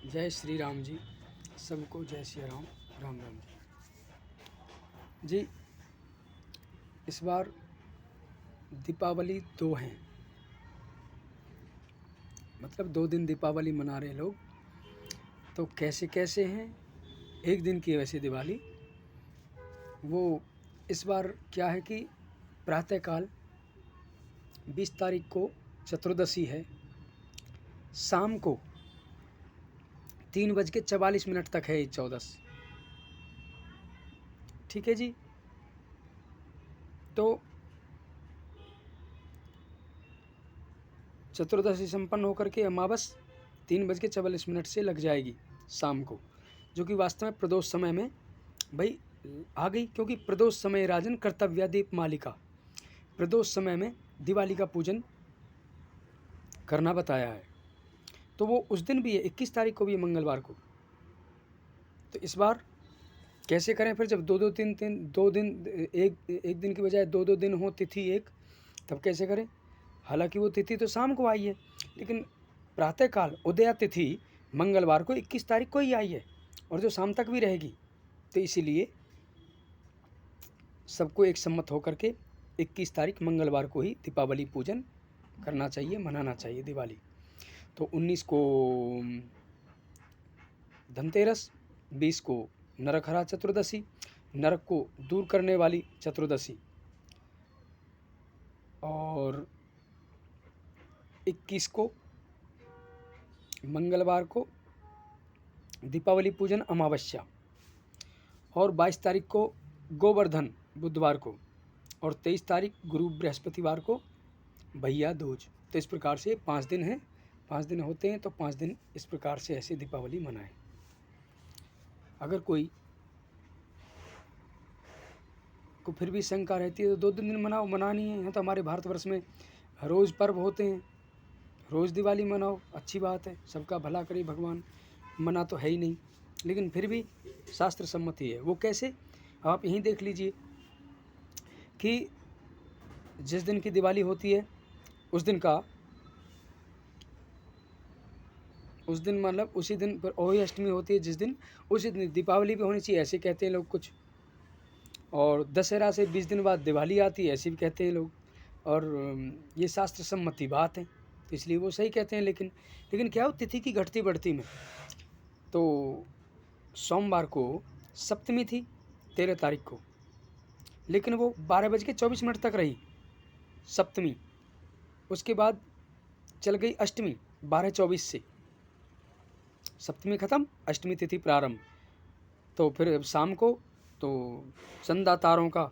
जय श्री राम जी। सबको जय श्री राम। राम राम जी। इस बार दीपावली 2 हैं, मतलब 2 दिन दीपावली मना रहे लोग। तो कैसे कैसे हैं, एक दिन की वैसे दिवाली। वो इस बार क्या है कि प्रातःकाल 20 तारीख को चतुर्दशी है, शाम को 3:44 तक है ये चौदस। ठीक है जी। तो चतुर्दशी संपन्न होकर के अमावस 3:44 से लग जाएगी शाम को, जो कि वास्तव में प्रदोष समय में भाई आ गई, क्योंकि प्रदोष समय राजन कर्तव्य दीप मालिका, प्रदोष समय में दिवाली का पूजन करना बताया है। तो वो उस दिन भी है, 21 तारीख को भी है, मंगलवार को। तो इस बार कैसे करें फिर, जब 2 दिन एक दिन की बजाय 2 दिन हो, तिथि एक, तब कैसे करें। हालांकि वो तिथि तो शाम को आई है, लेकिन प्रातःकाल उदया तिथि मंगलवार को 21 तारीख को ही आई है, और जो शाम तक भी रहेगी। तो इसीलिए सबको एक सम्मत होकर के 21 तारीख मंगलवार को ही दीपावली पूजन करना चाहिए, मनाना चाहिए दिवाली। तो 19 को धनतेरस, 20 को नरकहरा चतुर्दशी, नरक को दूर करने वाली चतुर्दशी, और 21 को मंगलवार को दीपावली पूजन अमावस्या, और 22 तारीख को गोवर्धन बुधवार को, और 23 तारीख गुरु बृहस्पतिवार को भैया दूज। तो इस प्रकार से 5 दिन हैं, 5 दिन होते हैं। तो 5 दिन इस प्रकार से ऐसे दीपावली मनाएं। अगर कोई को फिर भी शंका रहती है तो 2 दिन मनाओ, मनानी है। यहाँ तो हमारे भारतवर्ष में रोज़ पर्व होते हैं, रोज़ दिवाली मनाओ, अच्छी बात है, सबका भला करे भगवान। मना तो है ही नहीं, लेकिन फिर भी शास्त्र सम्मति है। वो कैसे, आप यहीं देख लीजिए कि जिस दिन की दिवाली होती है उस दिन मतलब उसी दिन पर ओही अष्टमी होती है, जिस दिन उसी दिन दीपावली भी होनी चाहिए, ऐसे कहते हैं लोग कुछ। और दशहरा से 20 दिन बाद दिवाली आती है, ऐसे भी कहते हैं लोग। और ये शास्त्र सम्मति बात है, तो इसलिए वो सही कहते हैं। लेकिन क्या हो, तिथि की घटती बढ़ती में, तो सोमवार को सप्तमी थी 13 तारीख को, लेकिन वो 12:24 तक रही सप्तमी। उसके बाद चल गई अष्टमी 12:24 से, सप्तमी खत्म, अष्टमी तिथि प्रारंभ। तो फिर शाम को तो चंदा तारों का,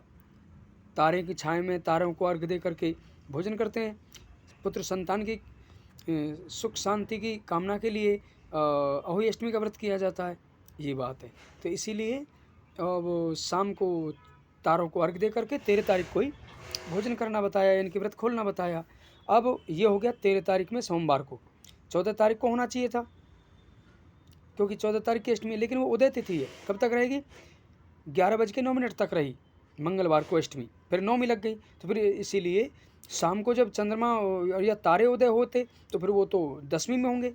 तारे की छाया में तारों को अर्घ दे करके भोजन करते हैं। पुत्र संतान की सुख शांति की कामना के लिए अहोई अष्टमी का व्रत किया जाता है, ये बात है। तो इसीलिए अब शाम को तारों को अर्घ दे करके 13 तारीख को ही भोजन करना बताया, इनके व्रत खोलना बताया। अब ये हो गया 13 तारीख में सोमवार को, 14 तारीख को होना चाहिए था, क्योंकि 14 तारीख की अष्टमी है, लेकिन वो उदय तिथि है। कब तक रहेगी, 11:09 तक रही मंगलवार को अष्टमी, फिर नौमी लग गई। तो फिर इसीलिए शाम को जब चंद्रमा या तारे उदय होते तो फिर वो तो 10वीं में होंगे,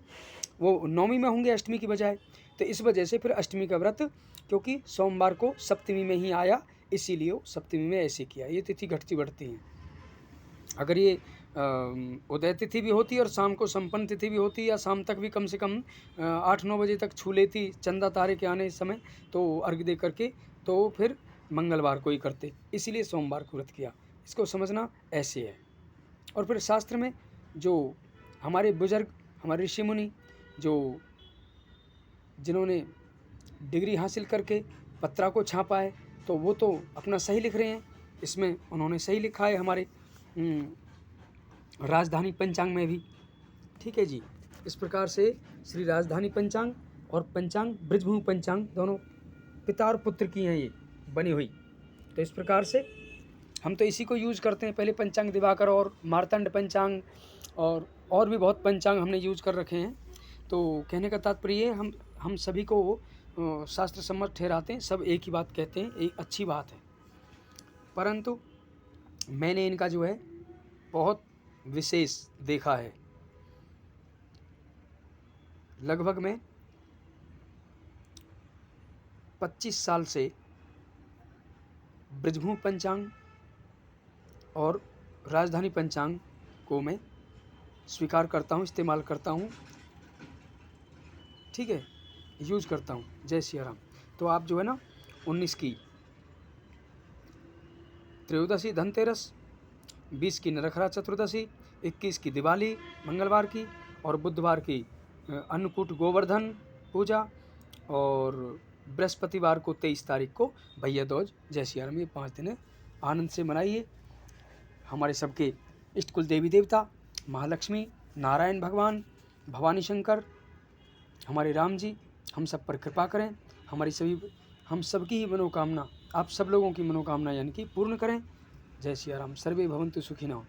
वो 9वीं में होंगे अष्टमी की बजाय। तो इस वजह से फिर अष्टमी का व्रत, क्योंकि सोमवार को सप्तमी में ही आया, इसीलिए वो सप्तमी में ऐसे किया। ये तिथि घटती बढ़ती हैं। अगर ये उदय तिथि भी होती और शाम को संपन्न तिथि भी होती, या शाम तक भी कम से कम 8-9 बजे तक छू लेती चंदा तारे के आने समय, तो अर्घ दे करके, तो फिर मंगलवार को ही करते, इसीलिए सोमवार को व्रत किया। इसको समझना ऐसे है। और फिर शास्त्र में जो हमारे बुजुर्ग, हमारे ऋषि मुनि, जो जिन्होंने डिग्री हासिल करके पत्रा को छापा है, तो वो तो अपना सही लिख रहे हैं। इसमें उन्होंने सही लिखा है हमारे राजधानी पंचांग में भी। ठीक है जी। इस प्रकार से श्री राजधानी पंचांग और पंचांग ब्रजभूमि पंचांग दोनों पिता और पुत्र की हैं ये बनी हुई। तो इस प्रकार से हम तो इसी को यूज करते हैं। पहले पंचांग दिवाकर और मार्तंड पंचांग और भी बहुत पंचांग हमने यूज कर रखे हैं। तो कहने का तात्पर्य हम सभी को शास्त्र सम्मत ठहराते हैं, सब एक ही बात कहते हैं, एक अच्छी बात है। परंतु मैंने इनका जो है बहुत विशेष देखा है। लगभग मैं 25 साल से ब्रजभूमि पंचांग और राजधानी पंचांग को मैं स्वीकार करता हूँ, इस्तेमाल करता हूँ, ठीक है, यूज करता हूँ। जय सिया राम। तो आप जो है ना 19 की त्रयोदशी धनतेरस, 20 की नरखरा चतुर्दशी, 21 की दिवाली मंगलवार की, और बुधवार की अन्नकूट गोवर्धन पूजा, और बृहस्पतिवार को 23 तारीख को भैया दूज। जय सिया राम। ये 5 दिन आनंद से मनाइए। हमारे सबके इष्ट कुल देवी देवता महालक्ष्मी, नारायण भगवान, भवानी शंकर, हमारे राम जी हम सब पर कृपा करें। हम सबकी ही मनोकामना, आप सब लोगों की मनोकामना यानी कि पूर्ण करें। जय सिया राम। सर्वे भवन्तु सुखिनः।